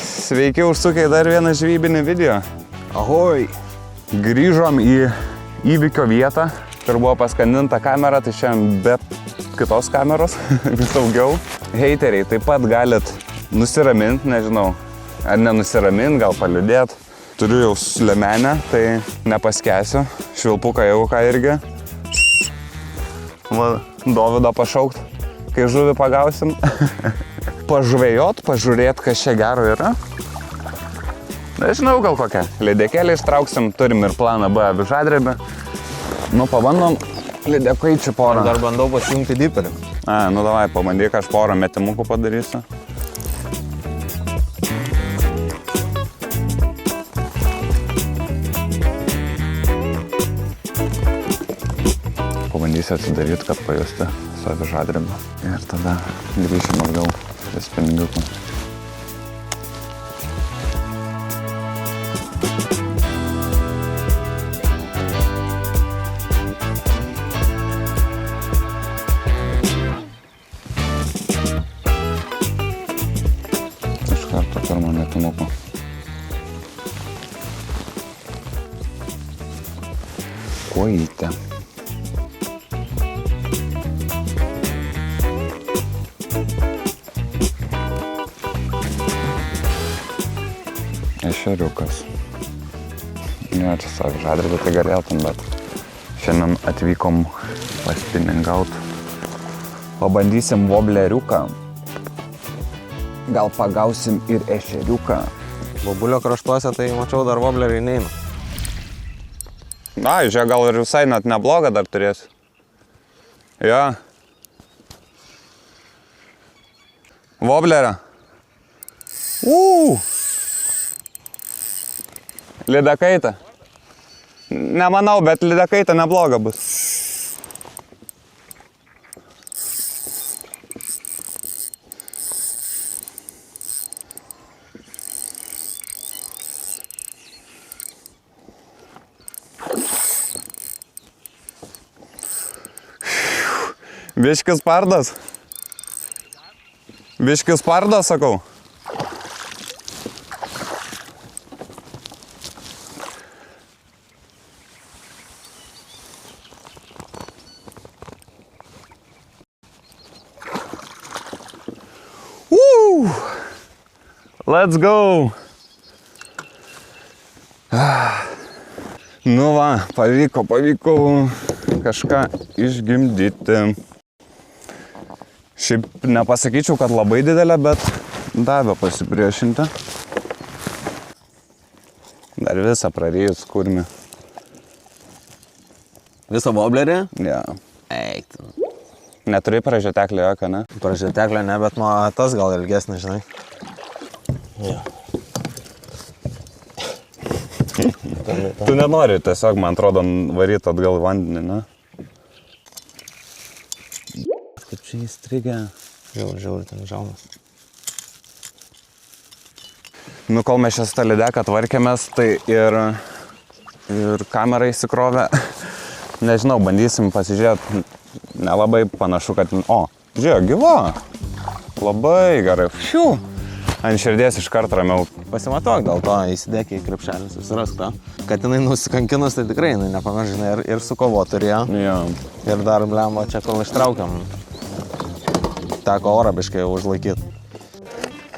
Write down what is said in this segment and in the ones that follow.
Sveiki, užsukę dar vieną žvejybinį video. Ahoj. Grįžom į įvykio vietą, kur buvo paskandinta kamera, tai šiandien be kitos kameros, vis daugiau. Heiteriai, taip pat galit nusiraminti, nežinau, ar nenusiraminti, gal paliudėt. Turiu jau slemenę, tai nepaskesiu. Švilpuką jau ką irgi. Va, Dovydą pašaukt, kai žuvį pagausim. Pažvejot, pažiūrėt, kas čia gero yra. Nežinau, gal kokią. Lydekėlį ištrauksim, turim ir planą B avižadrebį. Nu, pabandom lydekaičių porą. Dar bandau pasijungti diperį. Nu davai, pabandyk, aš porą metimukų padarysiu. Pabandysiu atsidaryti, kad pajusti su avižadrebiu. Ir tada grįšim atgal prie spiningukų. Iš karto pirmą metimukų. Kojytė. Ešeriukas. Ne, čia su avižadrebiu tai galėtum, bet šiandien atvykom paspiningaut. Pabandysim vobleriuką. Gal pagausim ir ešeriuką. Bobulio kraštuose tai mačiau dar vobleriai neina. Na, žiūrėk, gal ir visai net neblogą dar turėsi. Jo. Voblerą. Lydekaitė. Nemanau, bet lydekaitė nebloga bus. Biškis pardas. Biškis pardas, sakau. Let's go! Nu va, pavyko kažką išgimdyti. Šiaip nepasakyčiau, kad labai didelė, bet davė pasipriešinti. Dar visą prarijus kurmį. Visą voblerį? Ja. Eik tu. Neturi pražieteklį jokio, ne? Pražieteklio ne, bet tas gal ilgesnis, žinai. Ja. Tu nenori tiesiog, man atrodo, varyti atgal vandenį, ne? Kaip čia įstrigę. Žiauri, ten žaunas. Nu, kol mes šią lydeką tvarkėmės, tai ir kamera įsikrovė. Nežinau, bandysim pasižiūrėti. Nelabai panašu, kad... O, žiūrėk, gyva. Labai gerai. Fiu. Ant širdies iš karto ramiau. Pasimatok dėl to, įsidėk į krepšelį, susirask to. Kad jinai nusikankinus, tai tikrai jinai nepamažinai ir su kovo turėjo. Jo. Ir dar, blemba, čia kol ištraukiam. Teko orą biškai užlaikyti.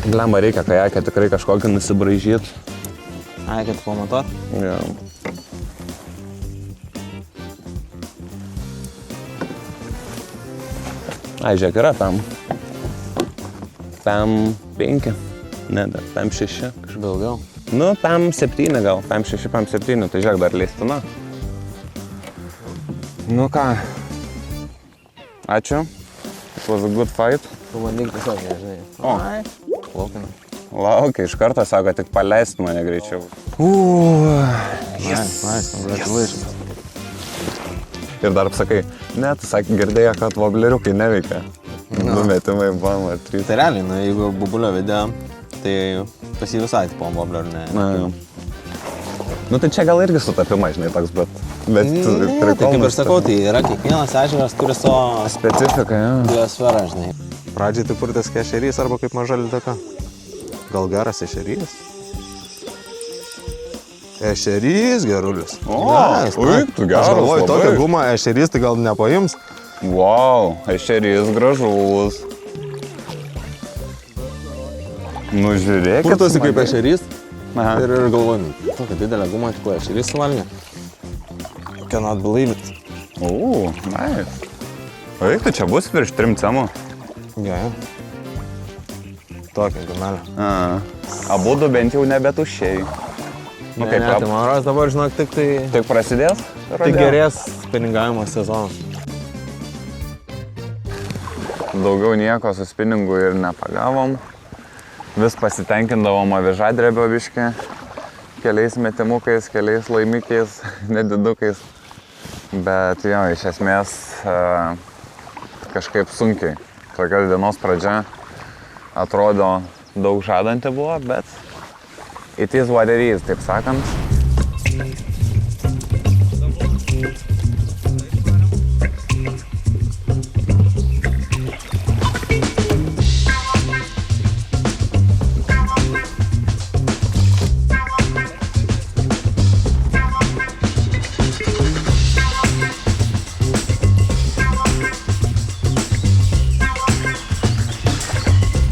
Blemba, reikia kajakę tikrai kažkokį nusibraižyti. Ai, kad pamatot? Jo. Ai, žiūrėk, yra PEM 5. Ne, dar PEM 6. Daugiau. Nu, PEM 7 gal. PEM 6, PEM 7. Tai žiūrėk, dar leistina. Nu ką. Ačiū. It was a good fight. Pabandyk tiesiog, nežinai. O. Laukina. Laukia, iš karto sako, tik paleist mane greičiau. Nice, congratulations. Ir dar sakai, ne, tu sakai, girdėjo, kad vobleriukai neveikia. No. 2 metimai, bam, ar 3. Tai realiai, nu, jeigu bubulio video, tai pas jį visai tipo voblerių ne. Na, jau. Nu tai čia gal irgi sutapimai, žinai, toks, bet Ne, tai kaip ir sakau, tai yra kiekvienas ežeras turi savo specifiką, jo. biosferą, žinai. Pradžiai tai purtės kaip ešerys arba kaip maža lydeka. Gal geras ešerys? Ešerys gerulis. Tu geras. Aš galvoju, labai. tokią gumą ešerys tai gal nepaims. Wow, ešerys gražus. Nu, žiūrėkit. Purtosi kaip smagiai. ešerys. Aha. Ir galvoju, tokia didelė guma, tik ešerys suvalgė. Cannot believe it. Nice. Eik, tu čia bus virš 3 cemų. Gerai. Tokia gumelė. Abudu bent jau nebetuščiai. Nu, kaip tai man rodos dabar, žinok, Tik prasidės? tik gerės pinigavimo sezonas. Daugiau nieko su spiningu ir nepagavom. Vis pasitenkindavom avižadrebio biškį. Keliais metimukais, keliais laimikiais, nedidukais. Bet jo, iš esmės kažkaip sunkiai. Tokia dienos pradžia atrodo daug žadanti buvo, bet it is what it is, taip sakant.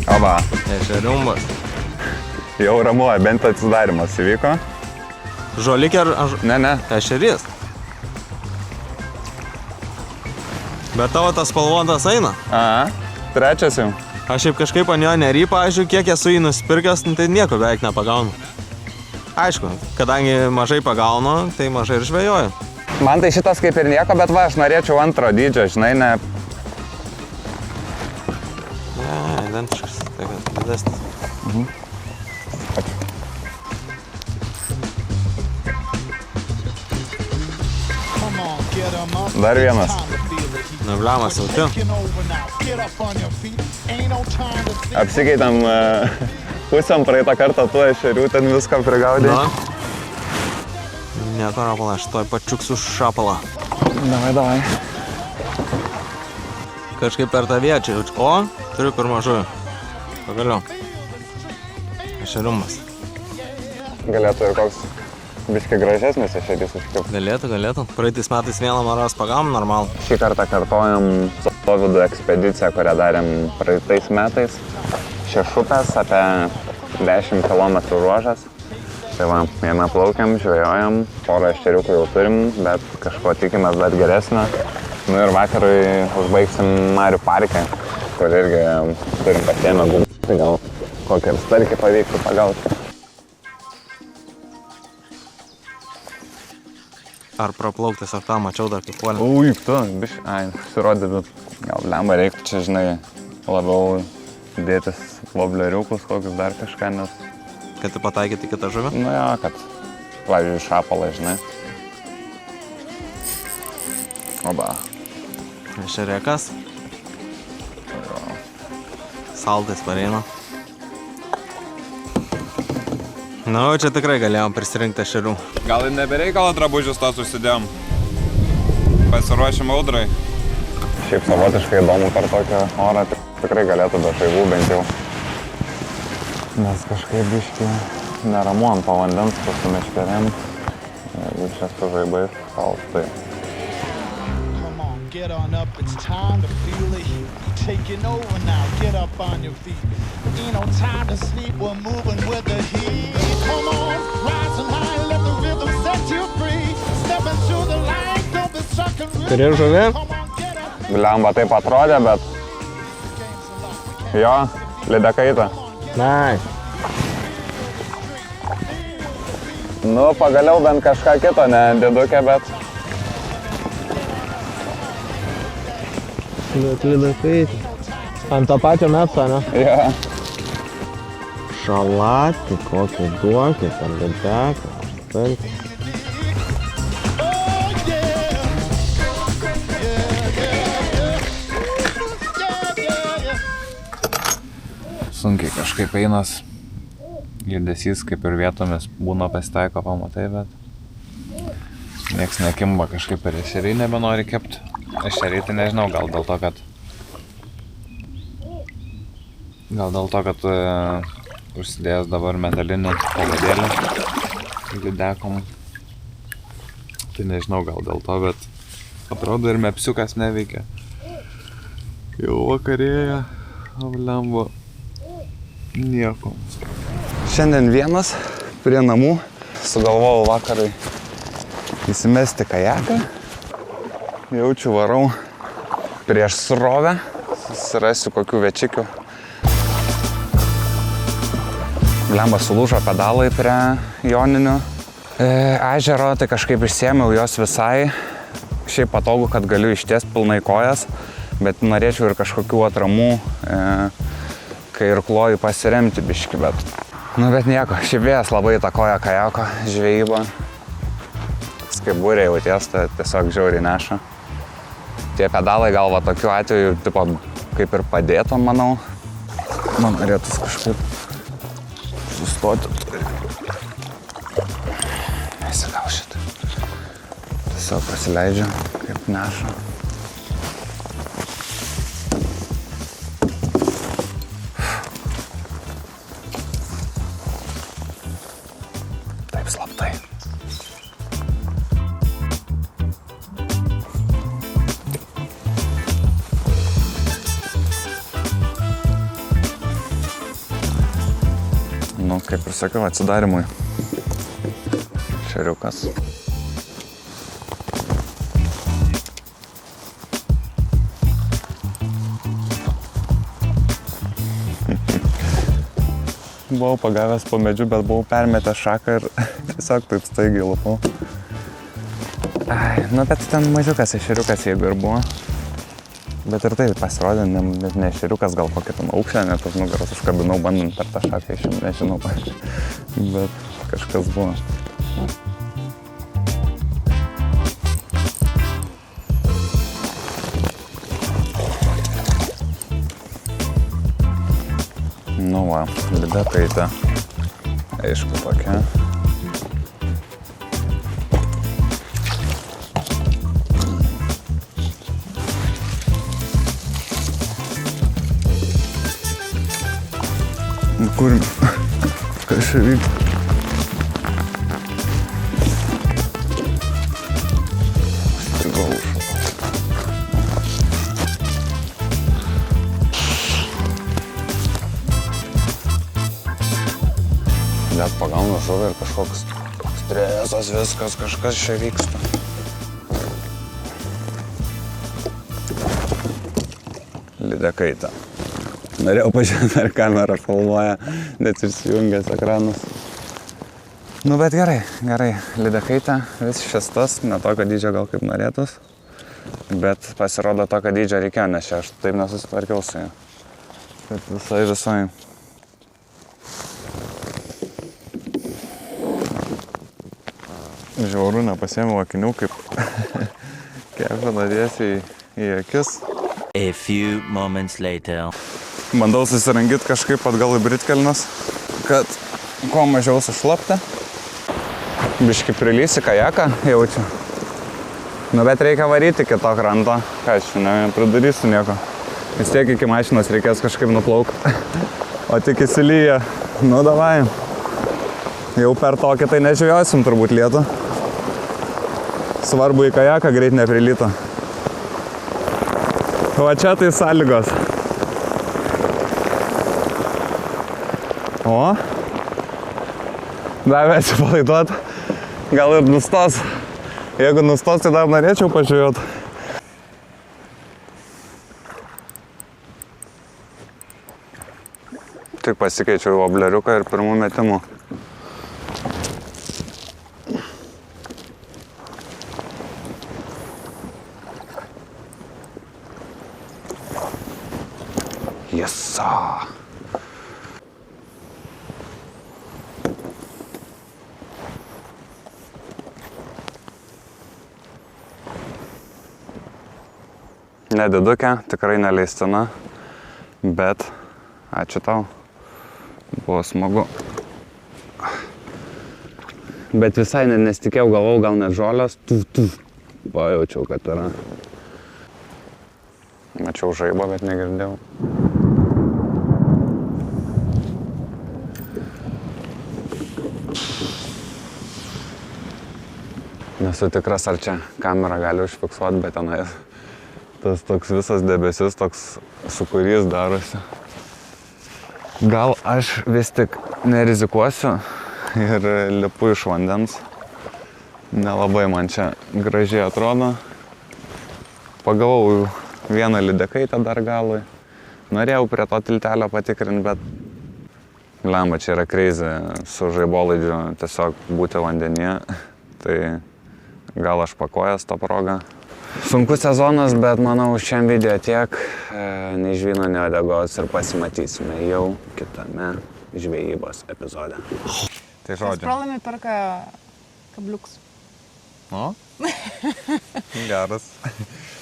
Aba, Ešeriumbas. jau ramu, bent atsidarimas įvyko. Žolikė ar Ne. ešerys? Bet tavo tas spalvotas eina. Trečias jau. Aš šiaip kažkaip ant jo nery, pavyzdžiui, kiek esu jį nusipirkęs, tai nieko beveik nepagaunu. Aišku, kadangi mažai pagaunu, tai mažai ir žvejoju. Man tai šitas kaip ir nieko, bet va, aš norėčiau antro dydžio, žinai, ne. Ne, identiškas, tai kad didesnis. Dar vienas. Nubliamas jaučiu. Apsikeitam pusėm praeitą kartą tu ešerių, ten viską prigaudė. Na. Nieko, Rapala, aš toj pačiuksiu šapalą. Davai. Kažkaip per tą viečą jaučiu. O, turiu per mažųjų. Pagaliau. Ešeriumbas. Galėtų ir koks biškai gražesnis ešerys užkip. Galėtų. Praeitais metais vieną maros pagavom normalų. Šį kartą kartojam Sovido ekspediciją, kurią darėm praeitais metais. Šešupės, apie 10 km ruožas. Tai va, jame plaukiam, žvejojam, porą ešeriukų jau turim, bet kažko tikimės dar geresnio. Nu ir vakarui užbaigsim Marių parke, kur irgi turim pasiėmę gumą. Tai gal kokią ir starkį pavyktų pagauti. Ar praplauktis, ar tą mačiau dar kaip puolė. Ui, tu, biš, susirodė, bet gal lemba reiktų čia, žinai, labiau dėtis vobleriukus, kokius dar kažką, nes... Kad tu pataikyti kitą žuvį? Nu jo, kad, pavyzdžiui, šapalą, žinai. Oba. Ešerėkas. Saltais pareina. Nu, čia tikrai galėjom prisirinkti ešerių. Gal ir nebereikalo drabužius tą susidėjom. Pasiruošim audrai. Šiaip savotiškai įdomu per tokią orą, tikrai galėtų be šaivų bent jau. Nes kažkaip biškį neramu ant pavandens su meškerėm. Jeigu čia su žaibais šaltai. Get on up, it's time to feel the heat. Taking over now, get up on your feet. Ain't no time to sleep, we're moving with the heat. Come on, rising high, let the rhythm set you free. Step into the light, don't be stuck in rhythm. Turi žuvį? Come on, get up. Blemba taip atrodė, bet... Jo, lydekaita. Nai. Nu, pagaliau bent kažką kito, ne dėdukė, bet... Lydekaitė. Ant to pačio metso, ne? Jo. Šalatį kokį duokit, ar lydeką, ar stalkį. Sunkiai kažkaip einas. Judesys kaip ir vietomis būna pasitaiko, pamatai, bet nieks nekimba, kažkaip ir ešeriai nebenori kepti. Ešeriai tai nežinau, gal dėl to, kad Gal dėl to, kad užsidėjęs dabar metalinį pavadėlį lydekom. Tai nežinau gal dėl to, bet atrodo ir mepsiukas neveikia. Jau vakarėja, avlembo, nieko. Šiandien vienas prie namų sugalvojau vakarai įsimesti kajaką. Jaučiu varau prieš srovę, susirasiu kokių večikių. Blemba sulūžo pedalai prie joninių ežero, tai kažkaip išsiėmiau jos visai. Šiaip patogu, kad galiu ištiesti pilnai kojas, bet norėčiau ir kažkokių atramų, kai ir kloju pasiremti biškį, bet... Nu, bet nieko, šiaip vėjas labai įtakoja kajako žvejybą. Kaip būrė jauties, tai tiesiog žiauriai neša. Tie pedalai gal va tokiu atveju, tipo, kaip ir padėtų, manau. Man norėtus kažkaip sustoti. Nesigaušit. Tiesiog pasileidžiu, kaip neša. Taip slaptai. Nu, kaip ir sakiau, atsidarimui. Šeriukas. Buvau pagavęs po medžiu, bet buvau permetęs šaką ir tiesiog taip staigiai lupau. Ai, nu, bet ten mažiukas ešeriukas, jeigu ir buvo. Bet ir tai pasirodė, net ne ešeriukas, gal kokį ten aukšlę, net už nugaros užkabinau, bandant per tą šaką išimti, nežinau, bet kažkas buvo. Nu va, lydekaitė, aišku tokia. Kur, kas čia vyksta? Strigau užšau. Net pagauna žuvį ir kažkoks stresas, viskas, kažkas čia vyksta. Lydekaitė. Norėjau pažiūrėti, ar kamera filmuoja, net išsijungęs ekranas. Nu, bet gerai, lydekaitė, vis šestas, ne tokio dydžio gal kaip norėtus, bet pasirodo tokio dydžio reikėjo, nes čia aš taip nesusitvarkiau su juo. Bet visai. Žiauru, nepasiėmiau akinių, kaip kepė nadiesiai į akis. A few moments later. Bandau susirangyti kažkaip atgal į britkelnes, kad kuo mažiau sušlapti. Biškį prilysi kajaką, jaučiu. Nu, bet reikia varyti iki to kranto. Ką aš nepridarysiu nieko. Vis tiek iki mašinos reikės kažkaip nuplaukti. O tik įsilyja. Nu, davai. Jau per tokį tai nežvėjosim turbūt lietų. Svarbu į kajaką greit neprilyto. Va čia tai sąlygos. O, davė atsipalaiduot, gal ir nustos. Jeigu nustos, tai dar norėčiau pažiūrėti. Tik pasikeičiau vobleriuką ir pirmų metimų. Jesa! Nedidukė, tikrai neleistina, bet ačiū tau, buvo smagu. Bet visai nesitikėjau, galvau, gal net žolės, pajaučiau, kad yra. Mačiau žaibą, bet negirdėjau. Nesu tikras, ar čia kamera gali užfiksuoti, bet tenai tas toks visas debesis, toks sūkurys darosi. Gal aš vis tik nerizikuosiu ir lipu iš vandens. Nelabai man čia gražiai atrodo. Pagavau vieną lydekaitę dar galui. Norėjau prie to tiltelio patikrinti, bet lemba, čia yra crazy su žaibolaidžiu tiesiog būti vandenyje. Tai gal aš pakojęs tą progą. Sunkus sezonas, bet manau šiam video tiek. Nei žvyno, nei uodegos ir pasimatysime jau kitame žvejybos epizode. Tai Kas pralaimi perka kabliukus. No? Geras.